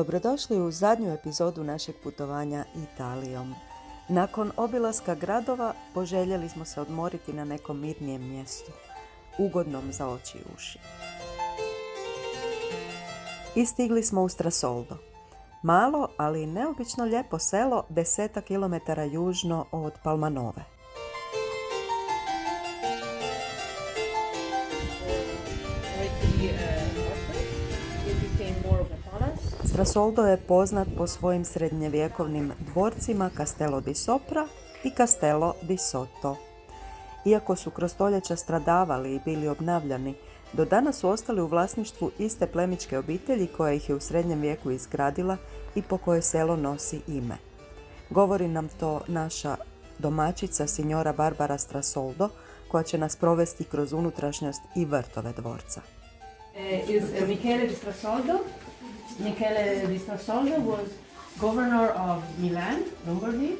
Dobrodošli u zadnju epizodu našeg putovanja Italijom. Nakon obilaska gradova poželjeli smo se odmoriti na nekom mirnijem mjestu, ugodnom za oči i uši. I stigli smo u Strasoldo. Malo, ali neobično lijepo selo 10 kilometara južno od Palmanove. Strasoldo je poznat po svojim srednjevjekovnim dvorcima Castello di Sopra i Castello di Sotto. Iako su kroz stoljeća stradavali i bili obnavljani, do danas su ostali u vlasništvu iste plemićke obitelji koja ih je u srednjem vijeku izgradila i po kojoj selo nosi ime. Govori nam to naša domaćica signora Barbara Strasoldo, koja će nas provesti kroz unutrašnjost i vrtove dvorca. Michele di Strasoldo. Michele di Strasoldo was governor of Milan, Lombardy,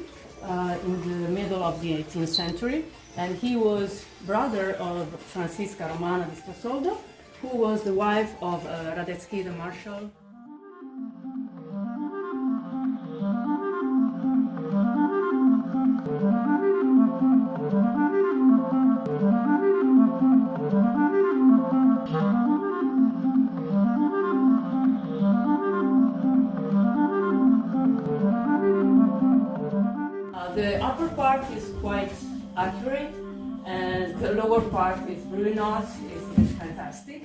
in the middle of the 18th century, and he was brother of Francisca Romana di Strasoldo, who was the wife of Radetzky the Marshal. The upper part is quite accurate, and the lower part is really not. It's fantastic.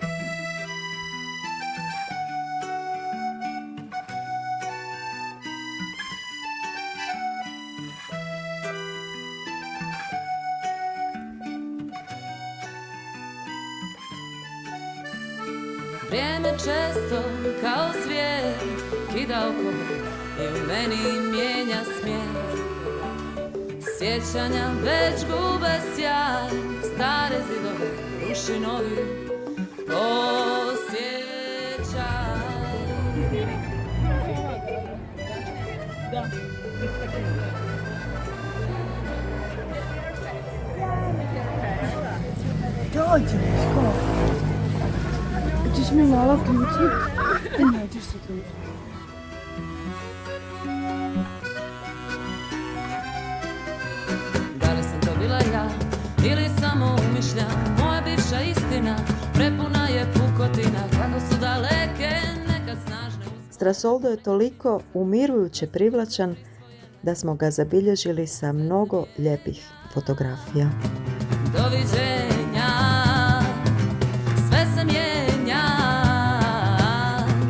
Vrijeme često kao svijet kida oko i u meni mijenja smjer. Sjećanja već gube sjaj, stare zidove ruši novi osjećaj. Dođi, što? Hoćeš mi malo ključit? Nećeš se ključiti. Ili samo umišljam, moja bivša istina prepuna je pukotina, kako su daleke nekad snažne. Strasoldo je toliko umirujuće privlačan da smo ga zabilježili sa mnogo lijepih fotografija. Doviđenja, sve se mijenja.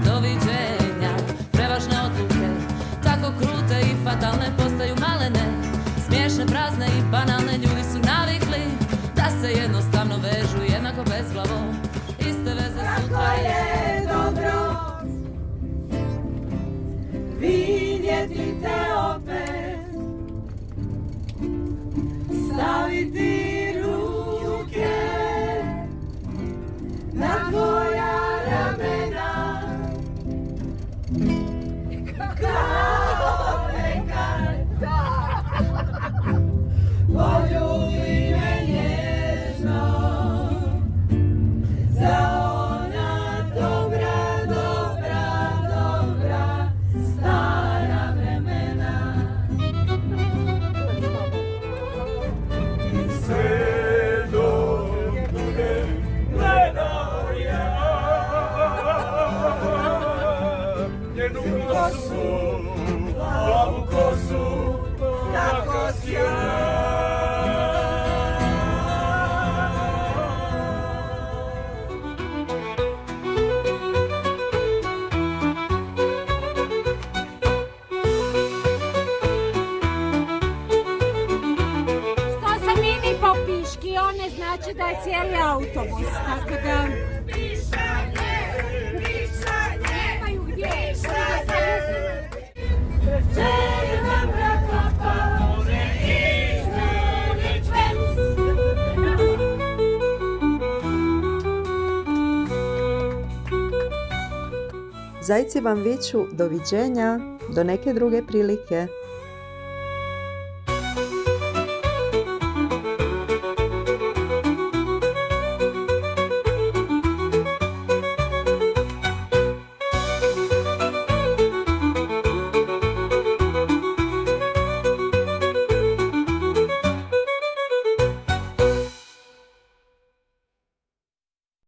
Doviđenja, prevažne odluke, tako krute i fatalne postaju malene, smiješne, prazne i banalne. Ljudi su navikli da se jednostavno vežu jednako bezglavo. Iste veze sutra. Kako je dobro vidjeti te opet, staviti ruke na tvoja ramena, kao nekad. Poljubi me nježno za ona dobra, dobra, dobra stara vremena. I sve dok budem gledao ja njenu kosu, plavu kosu, kako sjaj. Znači da je cijeli autobus, tako da... Nemaju gdje. Zajci vam viču doviđenja, do neke druge prilike.